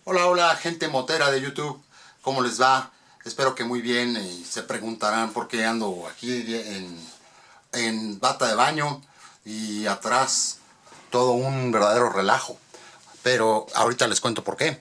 Hola, hola, gente motera de YouTube, ¿cómo les va? Espero que muy bien y se preguntarán por qué ando aquí en bata de baño y atrás todo un verdadero relajo. Pero ahorita les cuento por qué.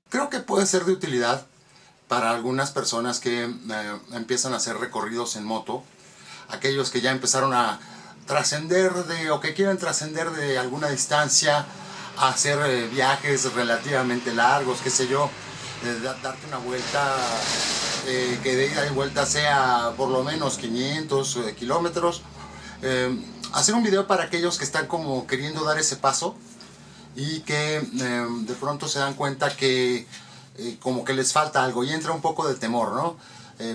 Creo que puede ser de utilidad para algunas personas que empiezan a hacer recorridos en moto, aquellos que ya empezaron a trascender o que quieren trascender de alguna distancia, a hacer viajes relativamente largos, qué sé yo, darte una vuelta que de ida y vuelta sea por lo menos 500 kilómetros. Hacer un video para aquellos que están como queriendo dar ese paso y que de pronto se dan cuenta que como que les falta algo y entra un poco de temor, ¿no?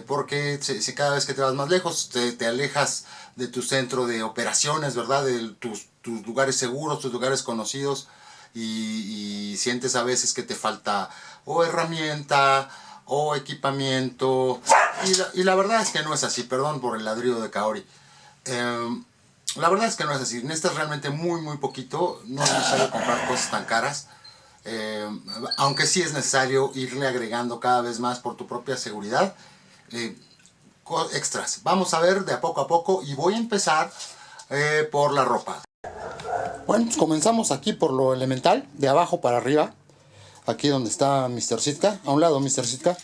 Porque si cada vez que te vas más lejos te alejas de tu centro de operaciones, ¿verdad? De tus lugares seguros, tus lugares conocidos y sientes a veces que te falta o herramienta o equipamiento y la verdad es que no es así, perdón por el ladrido de Kaori. La verdad es que no es así, necesitas realmente muy poquito, no es necesario comprar cosas tan caras, eh, aunque sí es necesario irle agregando cada vez más por tu propia seguridad, eh, extras. Vamos a ver de a poco y voy a empezar por la ropa. Bueno, pues comenzamos aquí por lo elemental, de abajo para arriba, aquí donde está Mr. Sitka, a un lado Mr. Sitka.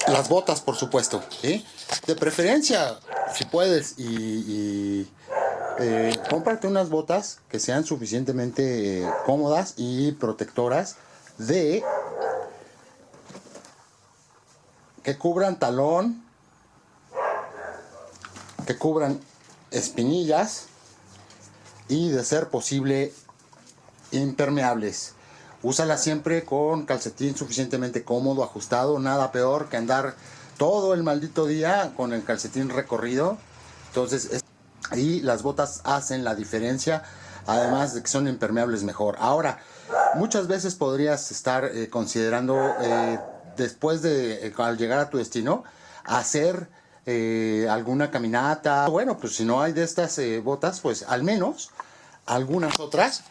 Las botas, por supuesto, ¿sí? De preferencia, si puedes, cómprate unas botas que sean suficientemente cómodas y protectoras que cubran talón, que cubran espinillas y de ser posible impermeables. Úsala siempre con calcetín suficientemente cómodo, ajustado, nada peor que andar todo el maldito día con el calcetín recorrido. Entonces, y las botas hacen la diferencia, además de que son impermeables mejor. Ahora, muchas veces podrías estar considerando, después de, al llegar a tu destino, hacer alguna caminata. Bueno, pues si no hay de estas botas, pues al menos algunas otras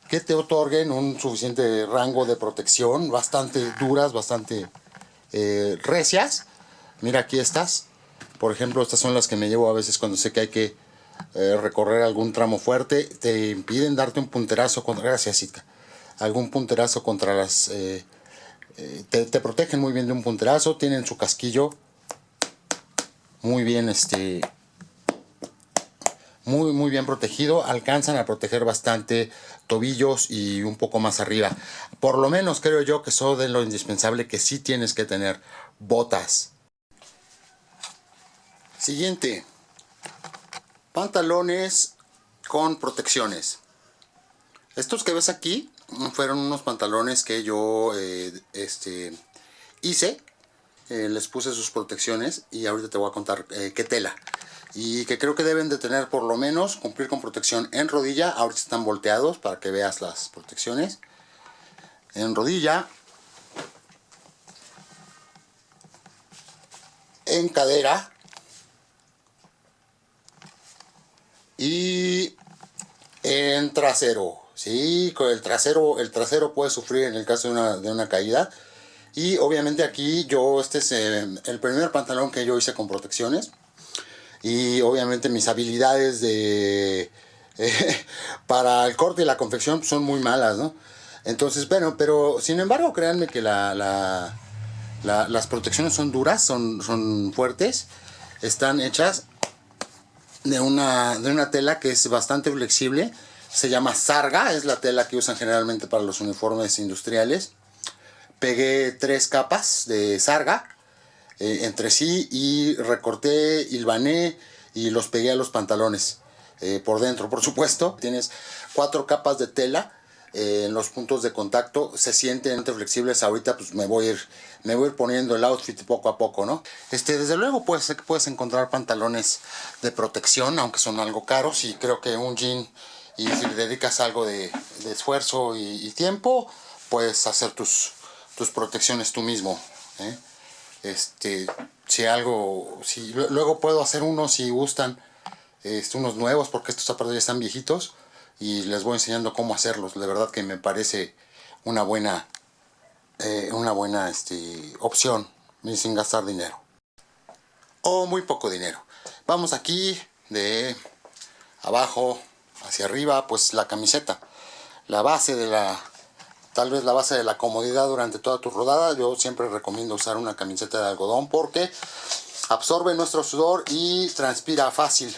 que te otorguen un suficiente rango de protección, bastante duras, bastante recias. Mira aquí estas, por ejemplo, estas son las que me llevo a veces cuando sé que hay que recorrer algún tramo fuerte. Te impiden darte un punterazo contra, gracias Sitka, algún punterazo contra las... te protegen muy bien de un punterazo, tienen su casquillo muy bien muy bien protegido, alcanzan a proteger bastante tobillos y un poco más arriba. Por lo menos creo yo que eso de lo indispensable que sí tienes que tener botas. Siguiente, pantalones con protecciones. Estos que ves aquí fueron unos pantalones que yo hice. Les puse sus protecciones y ahorita te voy a contar qué tela. Y que creo que deben de tener por lo menos, cumplir con protección en rodilla. Ahorita están volteados para que veas las protecciones. En rodilla, en cadera y en trasero. Sí, con el trasero puede sufrir en el caso de una caída. Y obviamente aquí yo, este es el primer pantalón que yo hice con protecciones. Y obviamente mis habilidades para el corte y la confección son muy malas, ¿no? Entonces, bueno, pero sin embargo, créanme que las protecciones son duras, son fuertes, están hechas de una tela que es bastante flexible, se llama sarga, es la tela que usan generalmente para los uniformes industriales. Pegué 3 capas de sarga entre sí y recorté, hilvané y los pegué a los pantalones por dentro, por supuesto. Tienes 4 capas de tela en los puntos de contacto se sienten flexibles. Ahorita pues me voy a ir poniendo el outfit poco a poco, ¿no? Desde luego puedes encontrar pantalones de protección, aunque son algo caros, y creo que un jean, y si le dedicas algo de esfuerzo y tiempo, puedes hacer tus protecciones tú mismo, ¿eh? Luego puedo hacer unos, si gustan, unos nuevos, porque estos zapatos ya están viejitos, y les voy enseñando cómo hacerlos. De verdad que me parece una buena opción, sin gastar dinero o muy poco dinero. Vamos aquí de abajo hacia arriba, pues la camiseta, tal vez la base de la comodidad durante toda tu rodada. Yo siempre recomiendo usar una camiseta de algodón porque absorbe nuestro sudor y transpira fácil,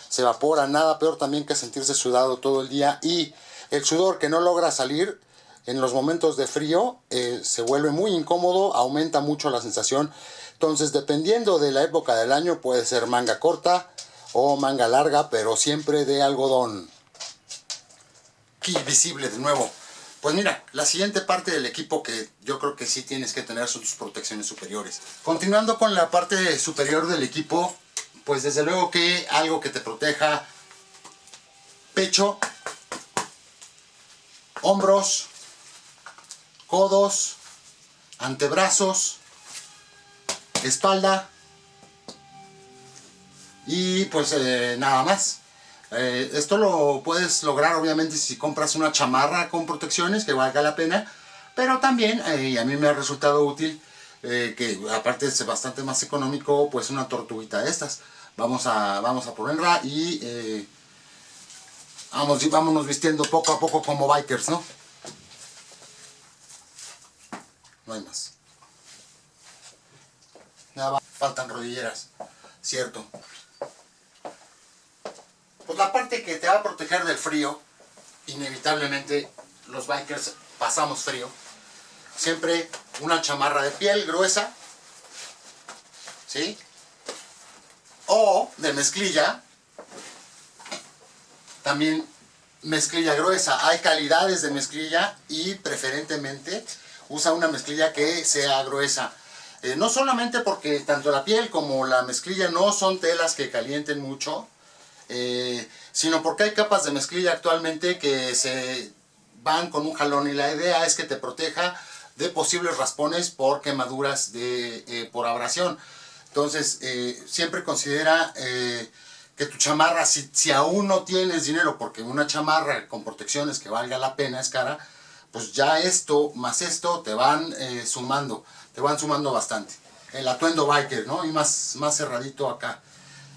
se evapora. Nada peor también que sentirse sudado todo el día, y el sudor que no logra salir en los momentos de frío se vuelve muy incómodo, aumenta mucho la sensación. Entonces, dependiendo de la época del año, puede ser manga corta o manga larga, pero siempre de algodón. Aquí visible de nuevo. Pues mira, la siguiente parte del equipo que yo creo que sí tienes que tener son tus protecciones superiores. Continuando con la parte superior del equipo, pues desde luego que algo que te proteja pecho, hombros, codos, antebrazos, espalda y pues nada más. Esto lo puedes lograr obviamente si compras una chamarra con protecciones que valga la pena, pero también, y a mí me ha resultado útil, que aparte es bastante más económico, pues una tortuguita de estas. Vamos a ponerla y vámonos vistiendo poco a poco como bikers, ¿no? No hay más. Nada, faltan rodilleras, cierto. Pues la parte que te va a proteger del frío, inevitablemente los bikers pasamos frío. Siempre una chamarra de piel gruesa, ¿sí? O de mezclilla, también mezclilla gruesa. Hay calidades de mezclilla y preferentemente usa una mezclilla que sea gruesa. No solamente porque tanto la piel como la mezclilla no son telas que calienten mucho, sino porque hay capas de mezclilla actualmente que se van con un jalón, y la idea es que te proteja de posibles raspones por quemaduras por abrasión. Entonces siempre considera que tu chamarra, si aún no tienes dinero, porque una chamarra con protecciones que valga la pena es cara, pues ya esto más esto te van sumando bastante. El atuendo biker, ¿no? Y más cerradito acá.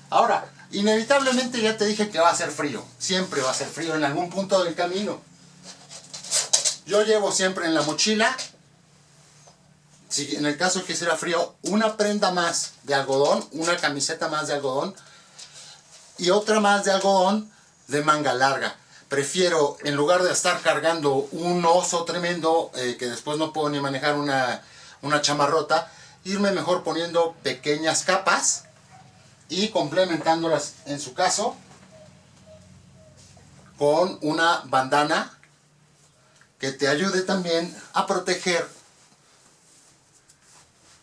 Ahora, inevitablemente ya te dije que va a hacer frío. Siempre va a ser frío en algún punto del camino. Yo llevo siempre en la mochila, si en el caso que hiciera frío, una prenda más de algodón, una camiseta más de algodón y otra más de algodón de manga larga. Prefiero, en lugar de estar cargando un oso tremendo que después no puedo ni manejar una chamarrota, irme mejor poniendo pequeñas capas y complementándolas, en su caso, con una bandana que te ayude también a proteger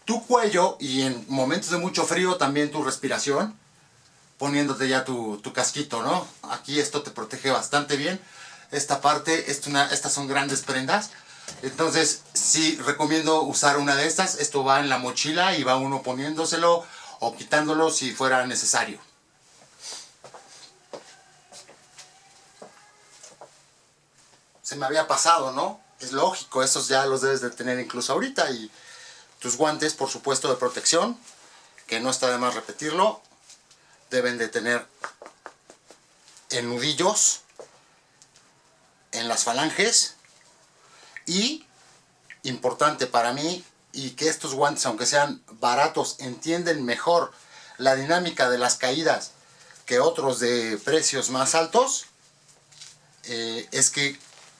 tu cuello y en momentos de mucho frío también tu respiración, poniéndote ya tu casquito, ¿no? Aquí esto te protege bastante bien. Esta parte, estas son grandes prendas. Entonces sí recomiendo usar una de estas. Esto va en la mochila y va uno poniéndoselo o quitándolo si fuera necesario. Se me había pasado, ¿no? Es lógico, esos ya los debes de tener incluso ahorita. Y tus guantes, por supuesto, de protección, que no está de más repetirlo, deben de tener en nudillos, en las falanges, y importante para mí, y que estos guantes, aunque sean baratos, entienden mejor la dinámica de las caídas que otros de precios más altos, es que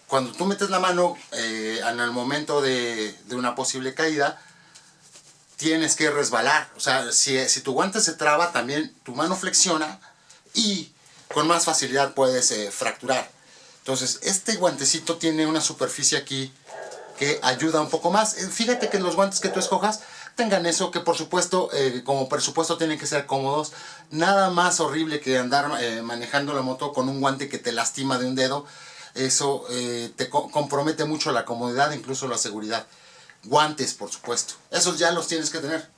cuando tú metes la mano en el momento de una posible caída, tienes que resbalar. O sea, si tu guante se traba, también tu mano flexiona y con más facilidad puedes fracturar. Entonces este guantecito tiene una superficie aquí que ayuda un poco más. Fíjate que los guantes que tú escojas tengan eso, que por supuesto, como presupuesto, tienen que ser cómodos. Nada más horrible que andar manejando la moto con un guante que te lastima de un dedo. Eso te compromete mucho la comodidad, incluso la seguridad. Guantes, por supuesto. Esos ya los tienes que tener.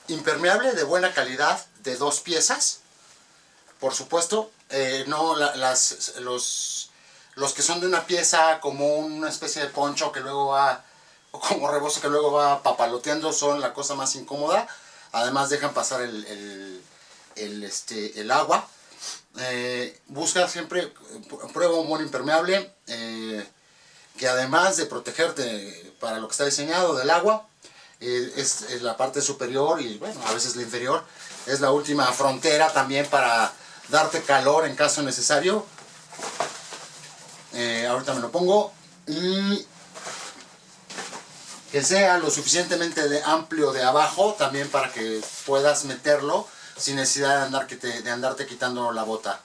Impermeable de buena calidad, de 2 piezas. Por supuesto, no los que son de una pieza, como una especie de poncho que luego va, o como rebozo que luego va papaloteando, son la cosa más incómoda. Además dejan pasar el agua. Busca siempre, prueba un buen impermeable, que además de protegerte para lo que está diseñado del agua, es la parte superior y bueno, a veces la inferior, es la última frontera también para darte calor en caso necesario. Ahorita me lo pongo, y que sea lo suficientemente amplio de abajo también para que puedas meterlo sin necesidad de andarte quitando la bota.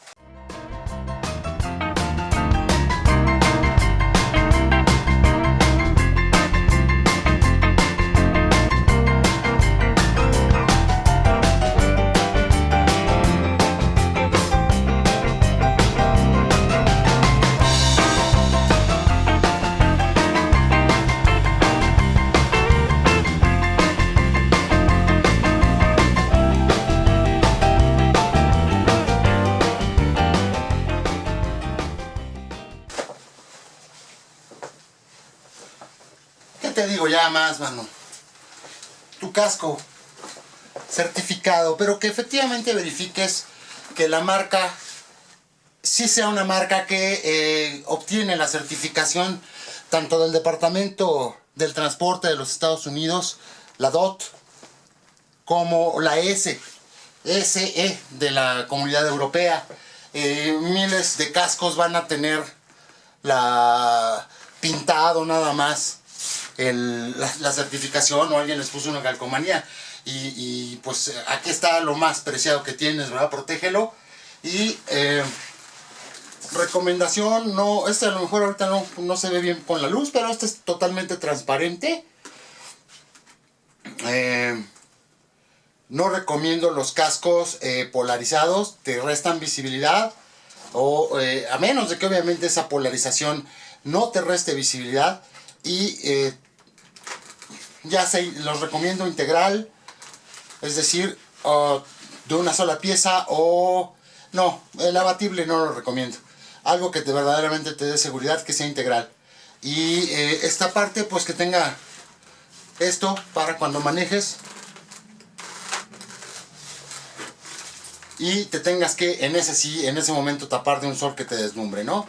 ¿Qué te digo ya más, mano? Tu casco certificado, pero que efectivamente verifiques que la marca sí sea una marca que obtiene la certificación tanto del Departamento del Transporte de los Estados Unidos, la DOT, como la SE de la Comunidad Europea. Miles de cascos van a tener pintado nada más la certificación, o alguien les puso una calcomanía, y pues aquí está lo más preciado que tienes, ¿verdad? Protégelo. Y recomendación, no, este a lo mejor ahorita no se ve bien con la luz, pero este es totalmente transparente. No recomiendo los cascos polarizados, te restan visibilidad, o a menos de que obviamente esa polarización no te reste visibilidad. Y los recomiendo integral, es decir, de una sola pieza, o no, el abatible no lo recomiendo. Algo que verdaderamente te dé seguridad, que sea integral. Y esta parte, pues que tenga esto para cuando manejes y te tengas que en ese momento tapar de un sol que te deslumbre, ¿no?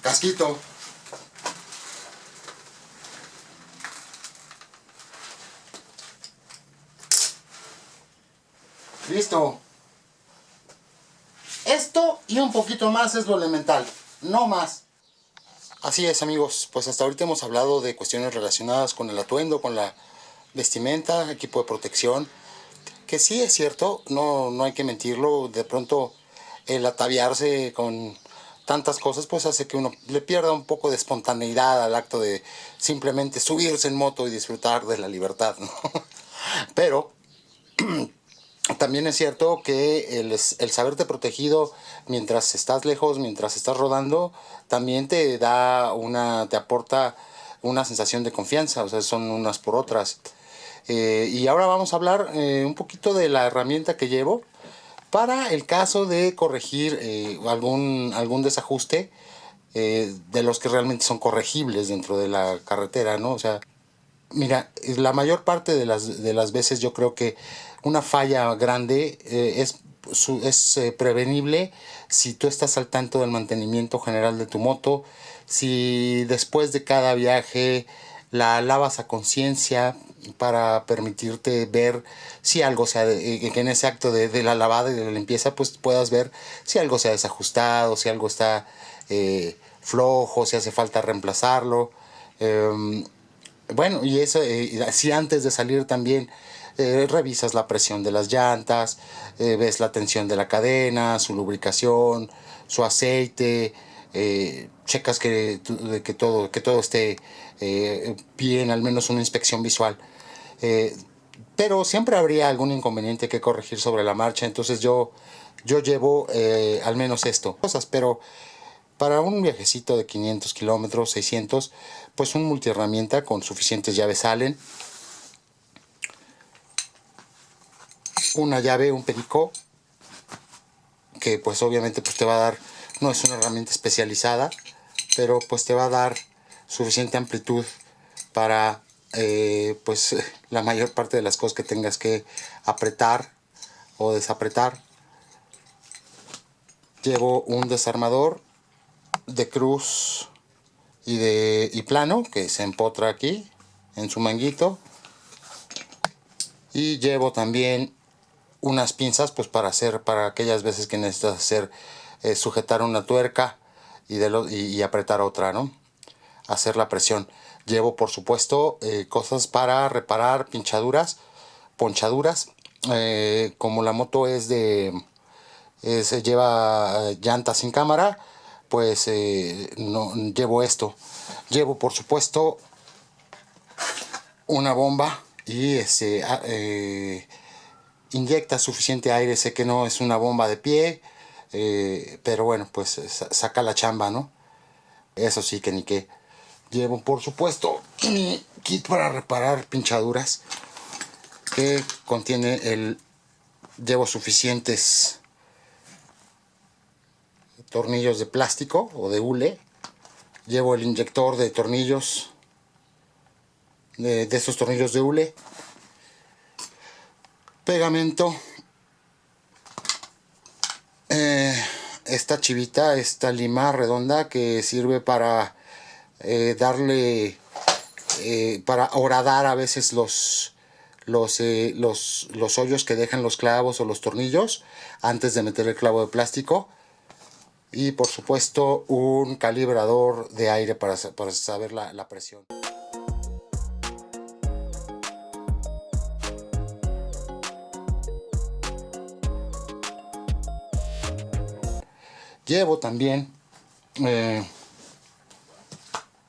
Casquito. Listo. Esto y un poquito más es lo elemental, no más. Así es, amigos, pues hasta ahorita hemos hablado de cuestiones relacionadas con el atuendo, con la vestimenta, equipo de protección, que sí es cierto, no hay que mentirlo. De pronto el ataviarse con tantas cosas pues hace que uno le pierda un poco de espontaneidad al acto de simplemente subirse en moto y disfrutar de la libertad, ¿no? Pero también es cierto que el saberte protegido mientras estás lejos, mientras estás rodando, también te aporta una sensación de confianza. O sea, son unas por otras. Y ahora vamos a hablar un poquito de la herramienta que llevo para el caso de corregir algún desajuste de los que realmente son corregibles dentro de la carretera, ¿no? O sea, mira, la mayor parte de las veces yo creo que una falla grande es prevenible si tú estás al tanto del mantenimiento general de tu moto, si después de cada viaje la lavas a conciencia para permitirte ver si algo que en ese acto de la lavada y de la limpieza pues puedas ver si algo se ha desajustado, si algo está flojo, si hace falta reemplazarlo. Bueno, y eso, si antes de salir también revisas la presión de las llantas, ves la tensión de la cadena, su lubricación, su aceite, checas que todo esté bien, al menos una inspección visual. Pero siempre habría algún inconveniente que corregir sobre la marcha, entonces yo llevo al menos esto, cosas, pero para un viajecito de 500 kilómetros, 600, pues un multiherramienta con suficientes llaves Allen, una llave, un perico, que pues obviamente pues te va a dar, no es una herramienta especializada, pero pues te va a dar suficiente amplitud para pues la mayor parte de las cosas que tengas que apretar o desapretar. Llevo un desarmador de cruz y plano que se empotra aquí en su manguito, y llevo también unas pinzas pues para aquellas veces que necesitas sujetar una tuerca y apretar otra, ¿no? Hacer la presión. Llevo por supuesto cosas para reparar ponchaduras. Como la moto lleva llantas sin cámara, pues no llevo esto. Llevo por supuesto una bomba y inyecta suficiente aire. Sé que no es una bomba de pie, pero bueno, pues saca la chamba, ¿no? Eso sí que ni qué. Llevo por supuesto mi kit para reparar pinchaduras, que contiene llevo suficientes tornillos de plástico o de hule. Llevo el inyector de tornillos, de estos tornillos de hule, pegamento, esta chivita, esta lima redonda que sirve para para horadar a veces los hoyos que dejan los clavos o los tornillos antes de meter el clavo de plástico. Y por supuesto un calibrador de aire para saber la presión. Llevo también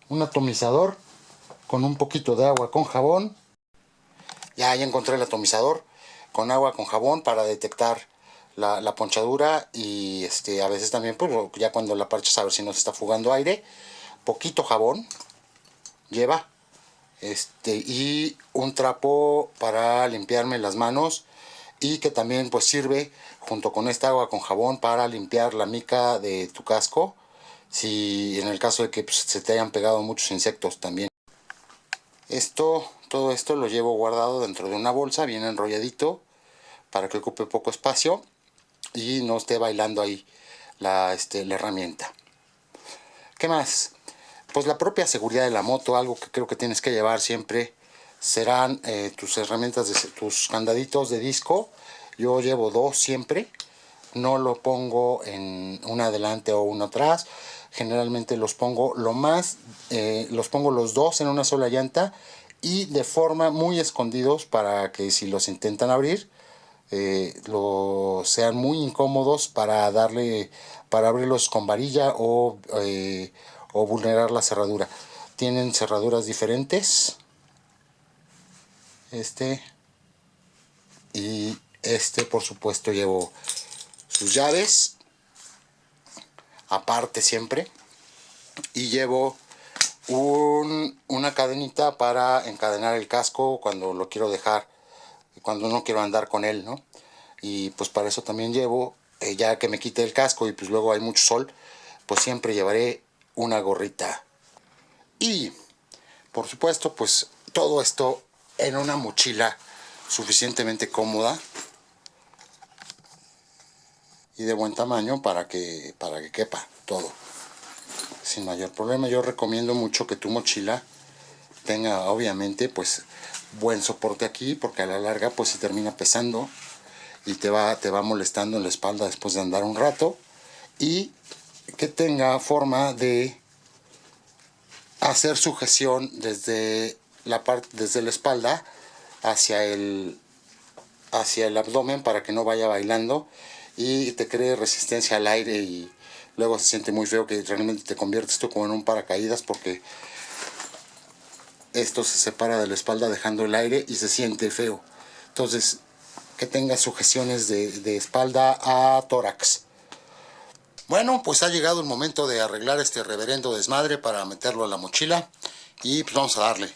un atomizador con un poquito de agua con jabón. Ya encontré el atomizador con agua con jabón para detectar la ponchadura, y a veces también pues ya cuando la parchas a ver si no se está fugando aire. Poquito jabón lleva, y un trapo para limpiarme las manos, y que también pues sirve junto con esta agua con jabón para limpiar la mica de tu casco, si en el caso de que pues, se te hayan pegado muchos insectos también. Todo esto lo llevo guardado dentro de una bolsa bien enrolladito para que ocupe poco espacio y no esté bailando ahí la herramienta. ¿Qué más? Pues la propia seguridad de la moto. Algo que creo que tienes que llevar siempre serán tus herramientas, tus candaditos de disco. Yo llevo dos siempre, no lo pongo en una adelante o una atrás. Generalmente los pongo los pongo los dos en una sola llanta y de forma muy escondidos, para que si los intentan abrir sean muy incómodos para abrirlos con varilla o vulnerar la cerradura. Tienen cerraduras diferentes, y por supuesto llevo sus llaves aparte siempre, y llevo una cadenita para encadenar el casco cuando lo quiero dejar, cuando no quiero andar con él, ¿no? Y pues para eso también llevo, ya que me quite el casco y pues luego hay mucho sol, pues siempre llevaré una gorrita. Y por supuesto pues todo esto en una mochila suficientemente cómoda y de buen tamaño para que quepa todo sin mayor problema. Yo recomiendo mucho que tu mochila tenga obviamente pues buen soporte aquí, porque a la larga pues se termina pesando y te va molestando en la espalda después de andar un rato, y que tenga forma de hacer sujeción desde la espalda hacia el hacia el abdomen para que no vaya bailando y te cree resistencia al aire, y luego se siente muy feo que realmente te conviertes tú como en un paracaídas, porque esto se separa de la espalda dejando el aire y se siente feo. Entonces, que tengas sujeciones de espalda a tórax. Bueno, pues ha llegado el momento de arreglar este reverendo desmadre para meterlo a la mochila, y pues vamos a darle.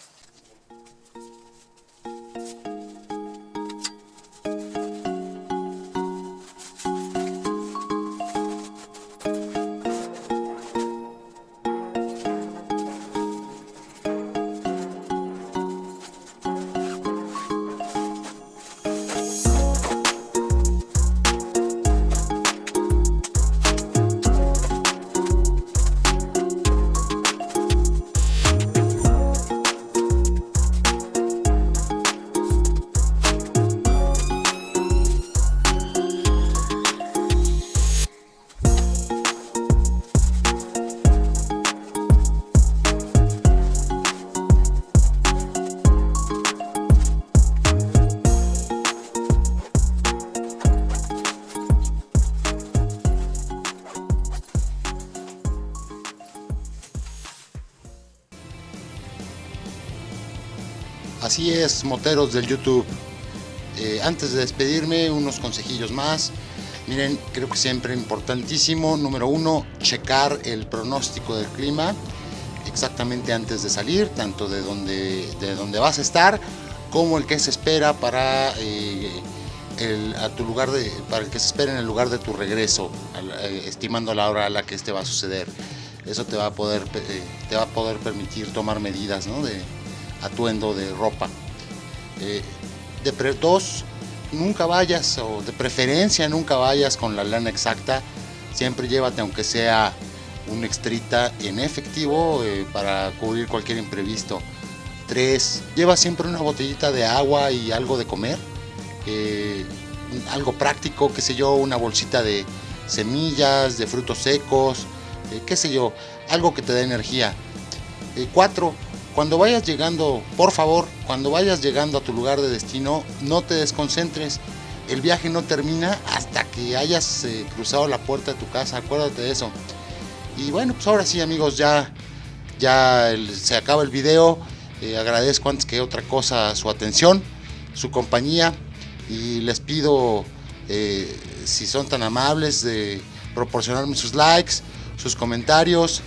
Así es, moteros del YouTube. Antes de despedirme, unos consejillos más. Miren, creo que siempre importantísimo, número 1, checar el pronóstico del clima exactamente antes de salir, tanto de donde vas a estar, como el que se espera para para el que se espera en el lugar de tu regreso, estimando la hora a la que este va a suceder. Eso te va a poder permitir tomar medidas, ¿no?, de atuendo, de ropa. Dos, nunca vayas, o de preferencia nunca vayas con la lana exacta. Siempre llévate, aunque sea un extrita en efectivo, para cubrir cualquier imprevisto. 3, lleva siempre una botellita de agua y algo de comer, algo práctico, qué sé yo, una bolsita de semillas, de frutos secos, qué sé yo, algo que te dé energía. 4, cuando vayas llegando, por favor, cuando vayas llegando a tu lugar de destino, no te desconcentres. El viaje no termina hasta que hayas cruzado la puerta de tu casa, acuérdate de eso. Y bueno, pues ahora sí, amigos, ya se acaba el video. Agradezco antes que otra cosa su atención, su compañía, y les pido, si son tan amables, de proporcionarme sus likes, sus comentarios.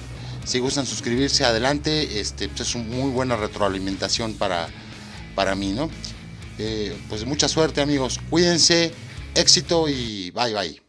Si gustan suscribirse, adelante. Pues es una muy buena retroalimentación para mí, ¿no? Pues mucha suerte, amigos. Cuídense, éxito y bye bye.